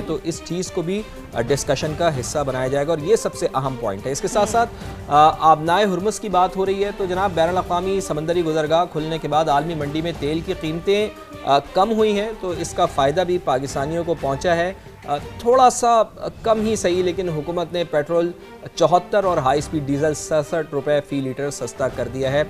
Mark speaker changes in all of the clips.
Speaker 1: तो इस चीज़ को भी डिस्कशन का हिस्सा बनाया जाएगा और ये सबसे अहम पॉइंट है। इसके साथ साथ आबनाए हुर्मुज़ की बात हो रही है, तो जनाब बैनुल अक़वामी समंदरी गुज़रगाह खुलने के बाद आलमी मंडी में तेल की कीमतें कम हुई हैं, तो इसका फ़ायदा भी पाकिस्तानियों को पहुँचा है। थोड़ा सा कम ही सही, लेकिन हुकूमत ने पेट्रोल 74 और हाई स्पीड डीजल 67 रुपये फ़ी लीटर सस्ता कर दिया है।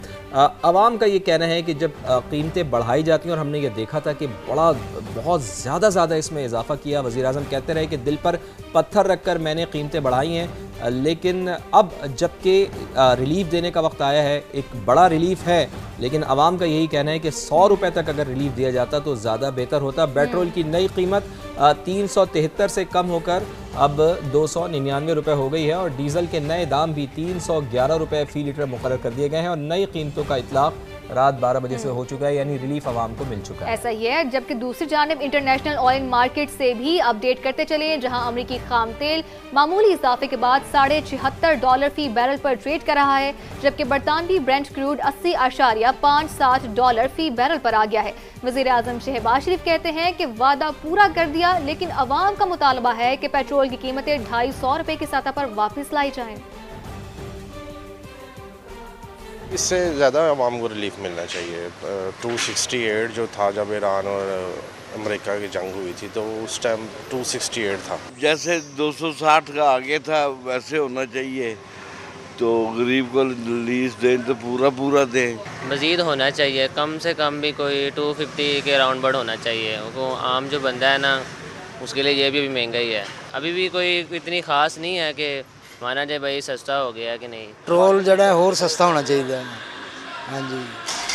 Speaker 1: आवाम का ये कहना है कि जब कीमतें बढ़ाई जाती हैं, और हमने ये देखा था कि बहुत ज़्यादा इसमें इजाफा किया, वज़ीर आज़म कहते रहे कि दिल पर पत्थर रख कर मैंने कीमतें बढ़ाई हैं, लेकिन अब जबकि रिलीफ देने का वक्त आया है, एक बड़ा रिलीफ है, लेकिन आवाम का यही कहना है कि 100 रुपये तक अगर रिलीफ दिया जाता तो ज़्यादा बेहतर होता। पेट्रोल की नई कीमत 373 से कम होकर अब 299 रुपये हो गई है और डीजल के नए दाम भी 311 रुपये फ़ी लीटर मुकर्रर कर दिए गए हैं और नई कीमतों का इतलाक़ रात 12 बजे से हो चुका है, यानी रिलीफ आवाम को मिल चुका है।
Speaker 2: ऐसा ही है। जबकि दूसरी जानिब इंटरनेशनल ऑयल मार्केट से भी अपडेट करते चले, जहां अमरीकी खाम तेल मामूली इजाफे के बाद $76 फी बैरल पर ट्रेड कर रहा है, जबकि बरतानवी ब्रेंट क्रूड $80.57 फी बैरल पर आ गया है। वज़ीर आज़म शहबाज शरीफ कहते हैं कि वादा पूरा कर दिया, लेकिन अवाम का मुतालबा है कि पेट्रोल की कीमतें 250 रुपये की सतह पर वापस लाई जाएं।
Speaker 3: इससे ज़्यादा आवाम को रिलीफ मिलना चाहिए। 268 जो था जब ईरान और अमेरिका की जंग हुई थी, तो उस टाइम 268 था।
Speaker 4: जैसे 260 का आगे था वैसे होना चाहिए, तो गरीब को रिलीज दें तो पूरा दें।
Speaker 5: मज़ीद होना चाहिए, कम से कम भी कोई 250 के राउंड बर्ड होना चाहिए। वो आम जो बंदा है ना, उसके लिए ये भी महंगा ही है। अभी भी कोई इतनी ख़ास नहीं है कि माना जाए भाई सस्ता हो गया कि नहीं।
Speaker 6: पेट्रोल जड़ा है और सस्ता होना चाहिए। हाँ जी,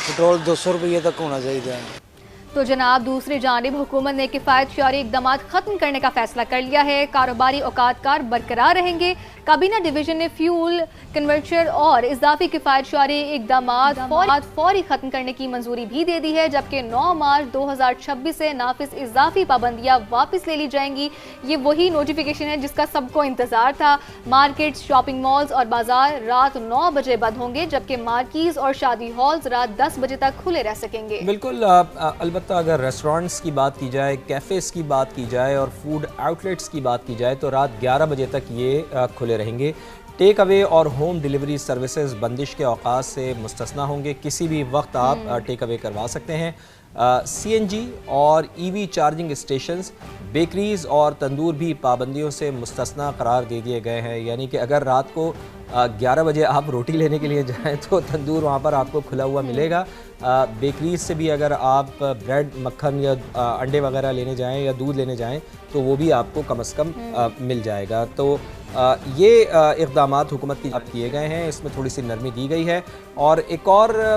Speaker 6: पेट्रोल 200 रुपये तक होना चाहिए।
Speaker 2: तो जनाब दूसरी जानिब हुकूमत ने किफ़ायत शारी इक़दाम ख़त्म करने का फैसला कर लिया है। कारोबारी औकातकार बरकरार रहेंगे। काबीना डिवीजन ने फ्यूल कन्वर्टर और इजाफी किफ़ायत शारी इक़दाम फौरी ख़त्म करने की मंजूरी भी दे दी है, जबकि 9 मार्च 2026 से नाफिज इजाफी पाबंदियाँ वापस ले ली जाएंगी। ये वही नोटिफिकेशन है जिसका सबको इंतजार था। मार्केट्स, शॉपिंग मॉल्स और बाजार रात 9 बजे बंद होंगे, जबकि मार्कीज और शादी हॉल्स रात 10 बजे तक खुले रह सकेंगे।
Speaker 1: बिल्कुल, अलबत्ता अगर रेस्टोरेंट्स की बात की जाए, कैफ़ेज़ की बात की जाए और फूड आउटलेट्स की बात की जाए, तो रात 11 बजे तक ये खुले रहेंगे। टेक अवे और होम डिलीवरी सर्विसेज बंदिश के औकात से मुस्तस्ना होंगे, किसी भी वक्त आप टेक अवे करवा सकते हैं। CNG और EV चार्जिंग स्टेशंस, बेकरीज और तंदूर भी पाबंदियों से मुस्तस्ना करार दे दिए गए हैं, यानी कि अगर रात को 11 बजे आप रोटी लेने के लिए जाएं तो तंदूर वहाँ पर आपको खुला हुआ मिलेगा। बेकरीज से भी अगर आप ब्रेड, मक्खन या अंडे वगैरह लेने जाएं या दूध लेने जाएं तो वो भी आपको कम से कम मिल जाएगा। तो ये इक़दामात हुकूमत की अब किए गए हैं, इसमें थोड़ी सी नरमी दी गई है। और एक और